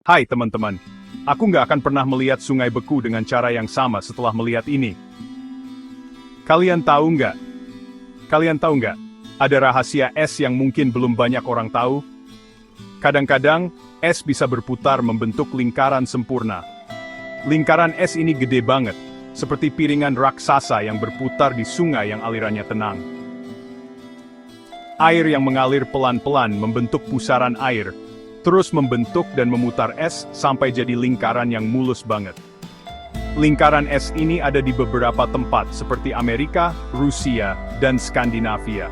Hai teman-teman, aku nggak akan pernah melihat sungai beku dengan cara yang sama setelah melihat ini. Kalian tahu nggak? Kalian tahu nggak? Ada rahasia es yang mungkin belum banyak orang tahu. Kadang-kadang, es bisa berputar membentuk lingkaran sempurna. Lingkaran es ini gede banget, seperti piringan raksasa yang berputar di sungai yang alirannya tenang. Air yang mengalir pelan-pelan membentuk pusaran air, terus membentuk dan memutar es sampai jadi lingkaran yang mulus banget. Lingkaran es ini ada di beberapa tempat seperti Amerika, Rusia, dan Skandinavia.